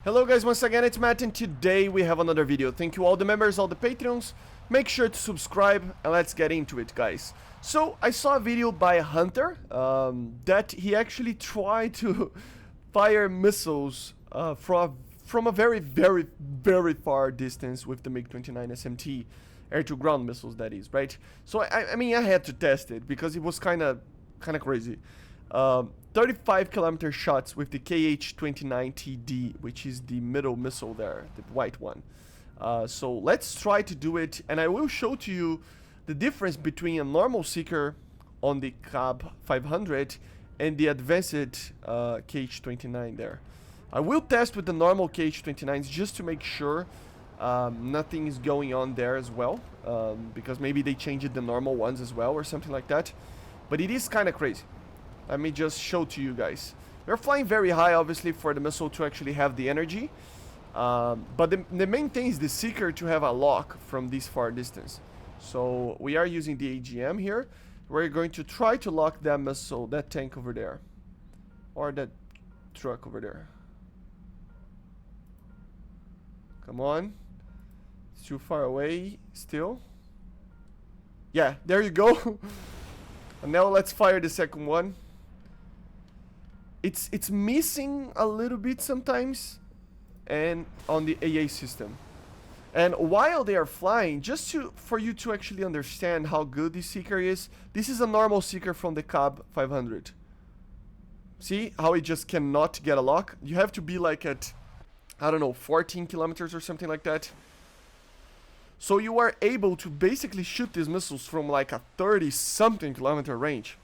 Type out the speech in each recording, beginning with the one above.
Hello guys, once again it's Matt, and today we have another video. Thank you all the members, all the Patreons. Make sure to subscribe and let's get into it, guys. So I saw a video by a hunter that he actually tried to fire missiles from a very far distance with the MiG-29 SMT air-to-ground missiles, that is, right? So I mean I had to test it because it was kind of crazy. 35km shots with the Kh-29TD, which is the middle missile there, the white one. So let's try to do it, and I will show to you the difference between a normal seeker on the KH-500 and the advanced Kh-29 there. I will test with the normal Kh-29s just to make sure nothing is going on there as well, because maybe they changed the normal ones as well or something like that. But it is kind of crazy. Let me just show to you guys. We're flying very high, obviously, for the missile to actually have the energy. But the main thing is the seeker to have a lock from this far distance. So we are using the AGM here. We're going to try to lock that missile, that tank over there. Or that truck over there. Come on. It's too far away still. Yeah, there you go. And now let's fire the second one. It's missing a little bit sometimes, and on the AA system. And while they are flying, just for you to actually understand how good this seeker is, this is a normal seeker from the KH-500. See how it just cannot get a lock? You have to be like at, I don't know, 14 kilometers or something like that. So you are able to basically shoot these missiles from like a 30-something kilometer range.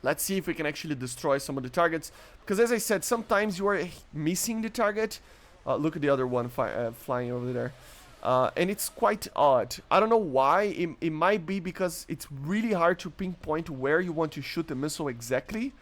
Let's see if we can actually destroy some of the targets. Because as I said, sometimes you are missing the target. Look at the other one flying over there. And it's quite odd. I don't know why. It might be because it's really hard to pinpoint where you want to shoot the missile exactly.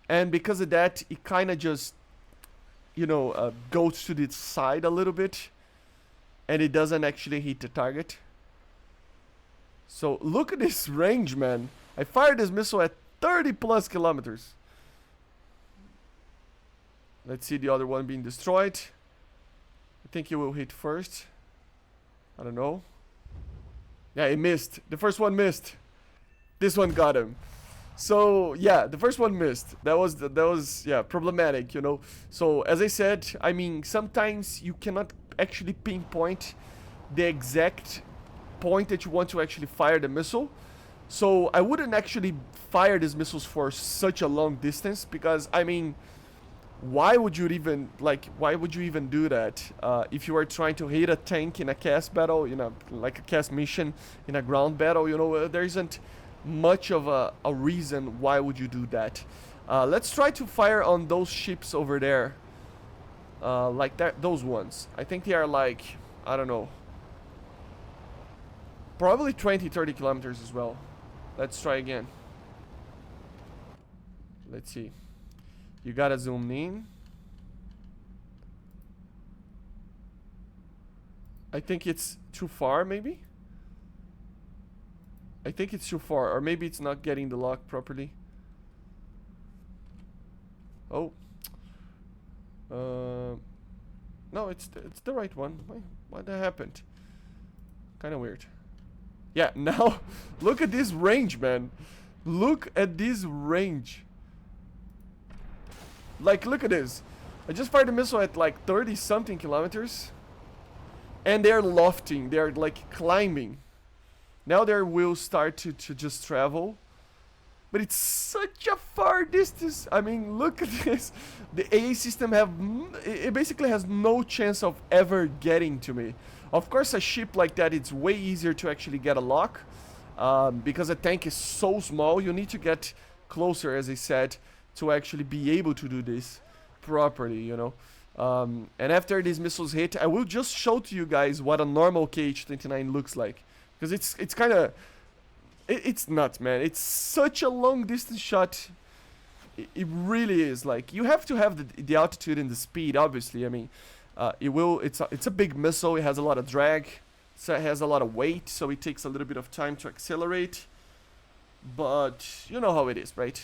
And because of that, it kind of just, you know, goes to the side a little bit. And it doesn't actually hit the target. So look at this range, man. I fired this missile at 30 plus kilometers. Let's see the other one being destroyed. I think it will hit first. I don't know. Yeah, it missed. The first one missed. This one got him. So yeah, the first one missed. That was yeah, problematic, you know. So as I said, I mean, sometimes you cannot actually pinpoint the exact point that you want to actually fire the missile. So I wouldn't actually fire these missiles for such a long distance, because I mean, why would you even do that if you are trying to hit a tank in a cast battle, you know, like a cast mission in a ground battle? You know, there isn't much of a reason why would you do that. Let's try to fire on those ships over there, like that, those ones. I think they are like, I don't know, probably 20-30 kilometers as well. Let's try again. Let's see. You gotta zoom in. I think it's too far, maybe? I think it's too far, or maybe it's not getting the lock properly. Oh. No, it's the right one. Why that happened? Kind of weird. Yeah, now look at this range, man. Look at this range. Like, look at this. I just fired a missile at like 30-something kilometers. And they're lofting. They're like climbing. Now their wheels start to just travel. But it's such a far distance. I mean, look at this. The AA system it basically has no chance of ever getting to me. Of course, a ship like that, it's way easier to actually get a lock. Because a tank is so small, you need to get closer, as I said, to actually be able to do this properly, you know. And after these missiles hit, I will just show to you guys what a normal Kh-29 looks like. Because it's kind of... It's nuts, man. It's such a long distance shot. It really is. Like, you have to have the altitude and the speed, obviously. I mean, it's a big missile. It has a lot of drag. So it has a lot of weight, so it takes a little bit of time to accelerate. But you know how it is, right?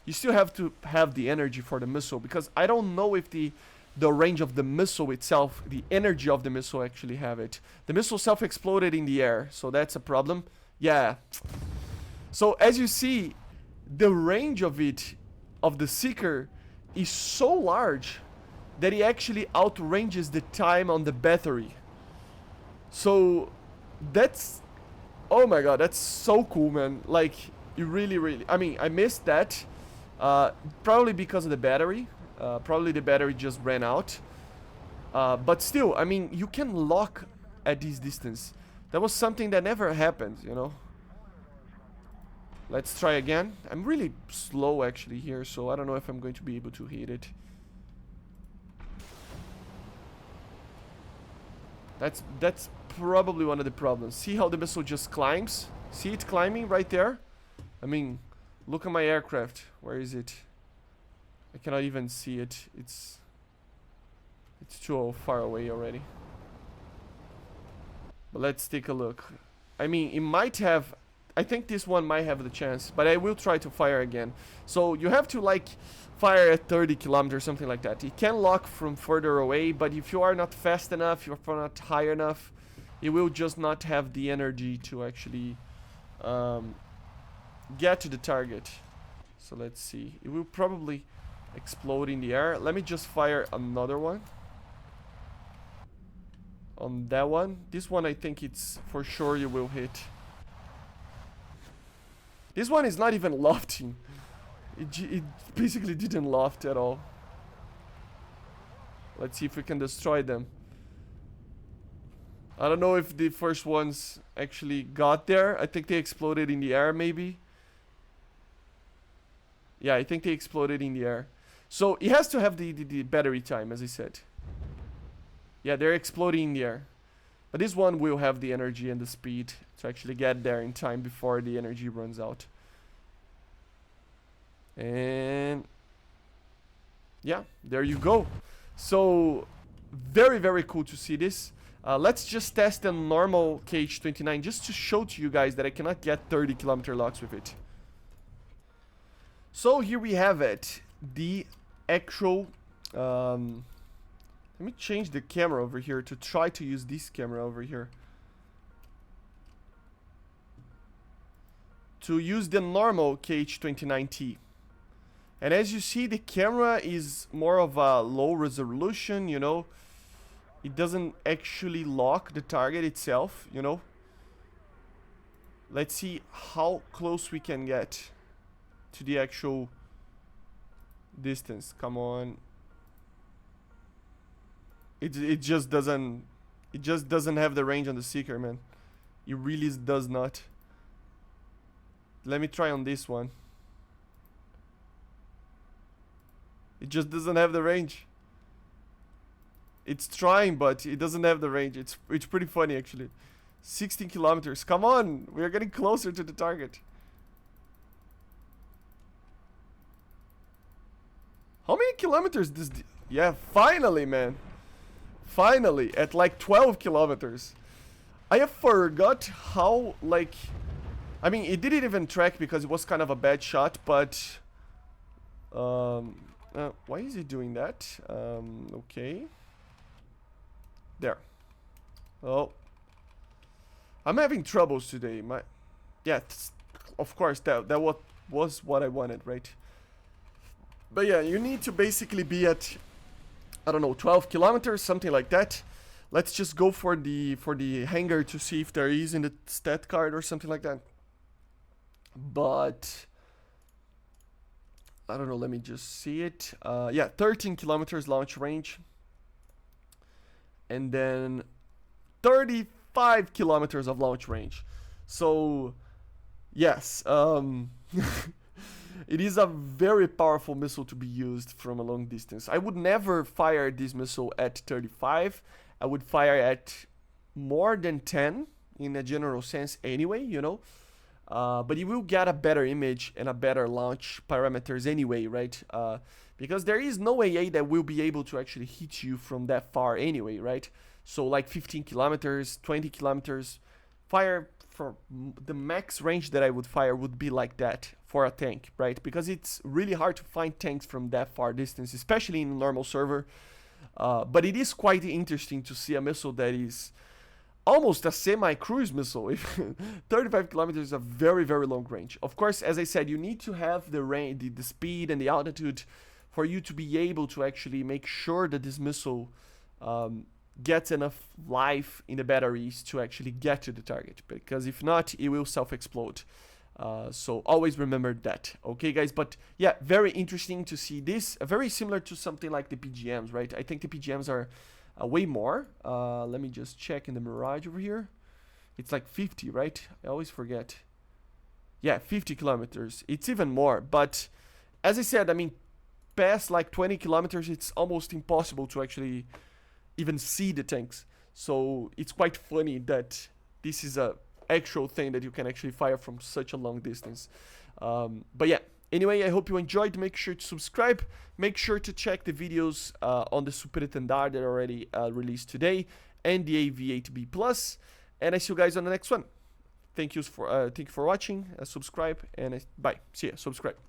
You still have to have the energy for the missile, because I don't know if the the range of the missile itself, the energy of the missile actually have it. The missile self-exploded in the air, so that's a problem. Yeah. So as you see, the range of it, of the seeker, is so large that it actually outranges the time on the battery. So that's, oh my god, that's so cool, man. Like, you really, I mean, I missed that, probably because of the battery. Probably the battery just ran out. But still, I mean, you can lock at this distance. That was something that never happened, you know. Let's try again. I'm really slow actually here, so I don't know if I'm going to be able to hit it. That's probably one of the problems. See how the missile just climbs? See it climbing right there? I mean, look at my aircraft. Where is it? I cannot even see it. It's too far away already. But let's take a look. I mean, it might have... I think this one might have the chance, but I will try to fire again. So you have to like fire at 30 kilometers, something like that. It can lock from further away, but if you are not fast enough, if you're not high enough, it will just not have the energy to actually get to the target. So let's see. It will probably explode in the air. Let me just fire another one. On that one. This one I think it's for sure you will hit. This one is not even lofting. It basically didn't loft at all. Let's see if we can destroy them. I don't know if the first ones actually got there. I think they exploded in the air maybe. Yeah, I think they exploded in the air. So it has to have the battery time, as I said. Yeah, they're exploding in the air. But this one will have the energy and the speed to actually get there in time before the energy runs out. And yeah, there you go. So very cool to see this. Let's just test a normal KH-29 just to show to you guys that I cannot get 30 kilometer locks with it. So here we have it, the actual let me change the camera over here to try to use this camera over here. To use the normal KH-29T. And as you see, the camera is more of a low resolution, you know. It doesn't actually lock the target itself, you know. Let's see how close we can get to the actual distance. Come on. It just doesn't have the range on the seeker, man. It really does not. Let me try on this one. It just doesn't have the range. It's trying, but it doesn't have the range. It's pretty funny actually. 16 kilometers. Come on, we are getting closer to the target. How many kilometers does yeah, finally, man. Finally, at like 12 kilometers. I have forgot how, like... I mean, it didn't even track because it was kind of a bad shot, but... why is it doing that? Okay. There. Oh. I'm having troubles today. Yeah, of course, that was what I wanted, right? But yeah, you need to basically be at... I don't know, 12 kilometers, something like that. Let's just go for the hangar to see if there is in the stat card or something like that. But I don't know, let me just see it. Yeah, 13 kilometers launch range. And then 35 kilometers of launch range. So yes, it is a very powerful missile to be used from a long distance. I would never fire this missile at 35. I would fire at more than 10 in a general sense anyway, you know. But you will get a better image and a better launch parameters anyway, right? Because there is no AA that will be able to actually hit you from that far anyway, right? So like 15 kilometers, 20 kilometers, fire for the max range that I would fire would be like that for a tank, right? Because it's really hard to find tanks from that far distance, especially in a normal server. But it is quite interesting to see a missile that is almost a semi-cruise missile. 35 kilometers is a very, very long range. Of course, as I said, you need to have the range, the speed and the altitude for you to be able to actually make sure that this missile gets enough life in the batteries to actually get to the target, because if not, it will self-explode. So always remember that. Okay, guys, but yeah, very interesting to see this. Very similar to something like the PGMs, right? I think the PGMs are way more. Let me just check in the Mirage over here. It's like 50, right? I always forget. Yeah, 50 kilometers. It's even more. But as I said, I mean, past like 20 kilometers, it's almost impossible to actually even see the tanks. So it's quite funny that this is a actual thing that you can actually fire from such a long distance. But yeah, anyway, I hope you enjoyed. Make sure to subscribe. Make sure to check the videos on the Superetendar that are already released today, and the AV8B Plus. And I see you guys on the next one. Thank you for watching. Subscribe, and bye. See ya. Subscribe.